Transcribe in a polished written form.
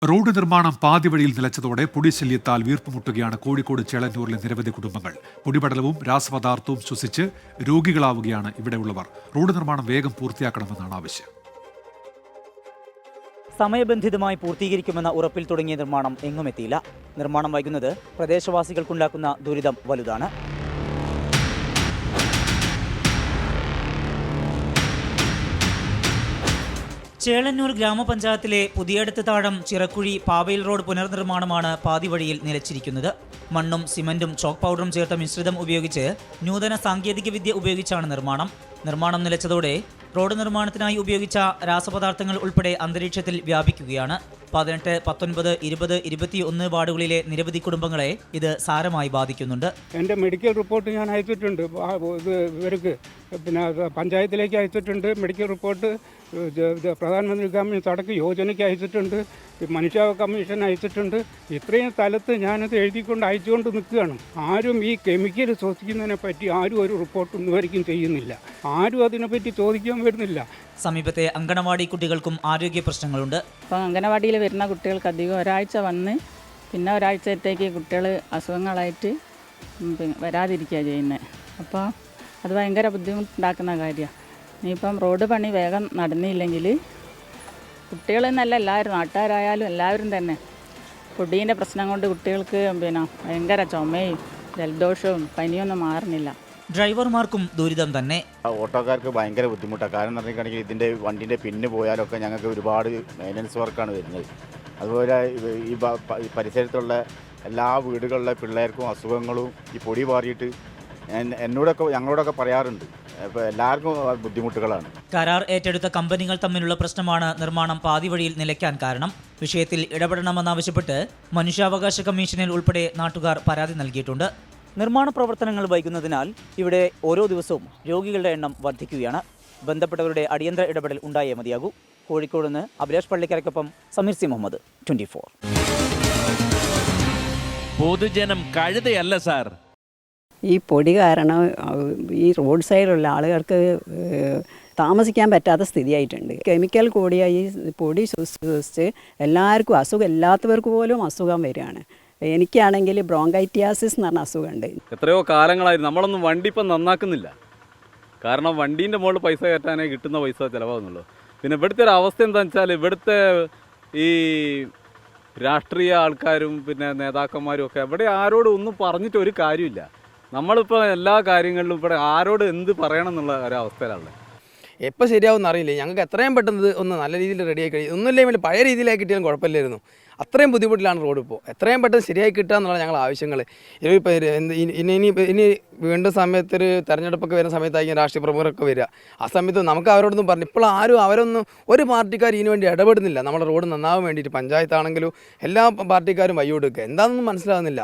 Road നിർമ്മാണം പാതിവഴിയിൽ നിലച്ചതോടെ പൊടിശല്യത്താൽ വീർപ്പുമുട്ടുകയാണ് കോഴിക്കോട് ചേളന്നൂരിലെ നിരവധി കുടുംബങ്ങൾ. പൊടിപടലവും രാസപദാർത്ഥവും ശ്വസിച്ച് രോഗികളാവുകയാണ് ഇവിടെയുള്ളവർ. റോഡ് നിർമ്മാണം വേഗം പൂർത്തിയാക്കണമെന്നാണ് ആവശ്യം. സമയബന്ധിതമായി പൂർത്തീകരിക്കുമെന്ന ഉറപ്പിൽ തുടങ്ങിയ നിർമ്മാണം എങ്ങുമെത്തിയില്ല. നിർമ്മാണം വൈകുന്നത് പ്രദേശവാസികൾക്കുണ്ടാക്കുന്ന ദുരിതം വലുതാണ്. ചേളന്നൂർ ഗ്രാമപഞ്ചായത്തിലെ പുതിയടത്ത് താഴം ചിറക്കുഴി പാവയിൽ റോഡ് പുനർനിർമ്മാണമാണ് പാതിവഴിയിൽ നിലച്ചിരിക്കുന്നത്. മണ്ണും സിമന്റും ചോക്ക് പൗഡറും ചേർത്ത മിശ്രിതം ഉപയോഗിച്ച് നൂതന സാങ്കേതികവിദ്യ ഉപയോഗിച്ചാണ് നിർമ്മാണം നിലച്ചതോടെ റോഡ് നിർമ്മാണത്തിനായി ഉപയോഗിച്ച രാസപദാർത്ഥങ്ങൾ ഉൾപ്പെടെ അന്തരീക്ഷത്തിൽ വ്യാപിക്കുകയാണ്. 18, 19, 20, 21 വാർഡുകളിലെ നിരവധി കുടുംബങ്ങളെ ഇത് സാരമായി ബാധിക്കുന്നുണ്ട്. എൻ്റെ മെഡിക്കൽ റിപ്പോർട്ട് ഞാൻ അയച്ചിട്ടുണ്ട്. ഇവർക്ക് പിന്നെ പഞ്ചായത്തിലേക്ക് അയച്ചിട്ടുണ്ട്. മെഡിക്കൽ റിപ്പോർട്ട് പ്രധാനമന്ത്രി ഗ്രാമീണ സടക്ക് യോജനയ്ക്ക് അയച്ചിട്ടുണ്ട്. മനുഷ്യാവകാശ കമ്മീഷൻ അയച്ചിട്ടുണ്ട്. ഇത്രയും സ്ഥലത്ത് ഞാനത് എഴുതിക്കൊണ്ട് അയച്ചുകൊണ്ട് നിൽക്കുകയാണ്. ആരും ഈ കെമിക്കൽ ശ്വസിക്കുന്നതിനെ പറ്റി ആരും ഒരു റിപ്പോർട്ട് ഇന്നുവരെയും ചെയ്യുന്നില്ല. ആരും അതിനെപ്പറ്റി ചോദിക്കാൻ വരുന്നില്ല. സമീപത്തെ അങ്കണവാടി കുട്ടികൾക്കും ആരോഗ്യ പ്രശ്നങ്ങളുണ്ട്. അപ്പോൾ അങ്കണവാടിയിൽ വരുന്ന കുട്ടികൾക്ക് അധികം ഒരാഴ്ച വന്ന് പിന്നെ ഒരാഴ്ചത്തേക്ക് കുട്ടികൾ അസുഖങ്ങളായിട്ട് വരാതിരിക്കുക ചെയ്യുന്നത്. അപ്പോൾ അത് ഭയങ്കര ബുദ്ധിമുട്ടുണ്ടാക്കുന്ന കാര്യമാണ്. ഇനിയിപ്പം റോഡ് പണി വേഗം നടന്നില്ലെങ്കിൽ കുട്ടികളെന്നല്ല എല്ലാവരും, നാട്ടുകാരായാലും എല്ലാവരും തന്നെ പൊടീൻ്റെ പ്രശ്നം കൊണ്ട് കുട്ടികൾക്ക് ഭയങ്കര ചുമയും ജലദോഷവും പനിയൊന്നും മാറുന്നില്ല. ഡ്രൈവർമാർക്കും ദുരിതം തന്നെ. ഓട്ടോക്കാർക്ക് ഭയങ്കര ബുദ്ധിമുട്ടാണ്. കാരണം എന്ന് പറഞ്ഞിട്ടുണ്ടെങ്കിൽ ഇതിൻ്റെ വണ്ടിൻ്റെ പിന്ന് പോയാലൊക്കെ ഞങ്ങൾക്ക് ഒരുപാട് മെയിൻ്റനൻസ് വർക്കാണ് വരുന്നത്. അതുപോലെ ഈ പരിസരത്തുള്ള എല്ലാ വീടുകളിലെ പിള്ളേർക്കും അസുഖങ്ങളും ഈ പൊടി പാറിയിട്ട് ഞങ്ങളോടൊക്കെ പറയാറുണ്ട്. അപ്പോൾ എല്ലാവർക്കും ബുദ്ധിമുട്ടുകളാണ്. കരാർ ഏറ്റെടുത്ത കമ്പനികൾ തമ്മിലുള്ള പ്രശ്നമാണ് നിർമ്മാണം പാതിവഴിയിൽ നിലയ്ക്കാൻ കാരണം. വിഷയത്തിൽ ഇടപെടണമെന്നാവശ്യപ്പെട്ട് മനുഷ്യാവകാശ കമ്മീഷനിൽ ഉൾപ്പെടെ നാട്ടുകാർ പരാതി നൽകിയിട്ടുണ്ട്. നിർമ്മാണ പ്രവർത്തനങ്ങൾ വൈകുന്നതിനാൽ ഇവിടെ ഓരോ ദിവസവും രോഗികളുടെ എണ്ണം വർദ്ധിക്കുകയാണ്. ബന്ധപ്പെട്ടവരുടെ അടിയന്തര ഇടപെടൽ ഉണ്ടായേ മതിയാകൂ. കോഴിക്കോട് നിന്ന് അഭിലാഷ് പള്ളിക്കരയ്ക്കൊപ്പം സമീർ സി മുഹമ്മദ്, 24. പൊതുജനം കഴുതയല്ല സാർ. ഈ പൊടി കാരണം ഈ റോഡ് സൈഡിലുള്ള ആളുകൾക്ക് താമസിക്കാൻ പറ്റാത്ത സ്ഥിതിയായിട്ടുണ്ട്. കെമിക്കൽ കൂടിയ ഈ പൊടി ശ്വസിച്ച് എല്ലാവർക്കും അസുഖം, ഇല്ലാത്തവർക്ക് പോലും അസുഖം വരികയാണ്. എനിക്കാണെങ്കിൽ ബ്രോങ്കൈറ്റിയാസിസ് എന്ന് പറഞ്ഞ അസുഖമുണ്ട്. എത്രയോ കാലങ്ങളായി നമ്മളൊന്നും വണ്ടി ഇപ്പം നന്നാക്കുന്നില്ല. കാരണം വണ്ടീൻ്റെ മുകളിൽ പൈസ കയറ്റാനേ കിട്ടുന്ന പൈസ ചിലവാകുന്നുള്ളൂ. പിന്നെ ഇവിടുത്തെ ഒരു അവസ്ഥ എന്താണെന്ന് വെച്ചാൽ ഇവിടുത്തെ ഈ രാഷ്ട്രീയ ആൾക്കാരും പിന്നെ നേതാക്കന്മാരും ഒക്കെ ഇവിടെ ആരോടും ഒന്നും പറഞ്ഞിട്ട് ഒരു കാര്യമില്ല. നമ്മളിപ്പോൾ എല്ലാ കാര്യങ്ങളിലും ഇവിടെ ആരോട് എന്ത് പറയണം എന്നുള്ള ഒരവസ്ഥയിലാണ്. എപ്പോൾ ശരിയാവും എന്നറിയില്ല. ഞങ്ങൾക്ക് എത്രയും പെട്ടെന്ന് ഒന്ന് നല്ല രീതിയിൽ റെഡിയായി കഴിയും. ഒന്നുമില്ലെങ്കിൽ പഴയ രീതിയിലായി കിട്ടിയാലും കുഴപ്പമില്ലായിരുന്നു. അത്രയും ബുദ്ധിമുട്ടിലാണ് റോഡ് ഇപ്പോൾ. എത്രയും പെട്ടെന്ന് ശരിയായി കിട്ടുക എന്നുള്ള ഞങ്ങളുടെ ആവശ്യങ്ങൾ. ഇനി വീണ്ടും സമയത്തൊരു തെരഞ്ഞെടുപ്പൊക്കെ വരുന്ന സമയത്തായിരിക്കും രാഷ്ട്രീയ പ്രമുഖരൊക്കെ വരിക. ആ സമയത്ത് നമുക്ക് അവരോടൊന്നും പറഞ്ഞു ഇപ്പോൾ അവരൊന്നും ഒരു പാർട്ടിക്കാർ ഇതിനു വേണ്ടി ഇടപെടുന്നില്ല. നമ്മുടെ റോഡ് നന്നാവാൻ വേണ്ടിയിട്ട് പഞ്ചായത്താണെങ്കിലും എല്ലാ പാർട്ടിക്കാരും വഴി കൊടുക്കുക. എന്താണെന്നൊന്നും മനസ്സിലാകുന്നില്ല.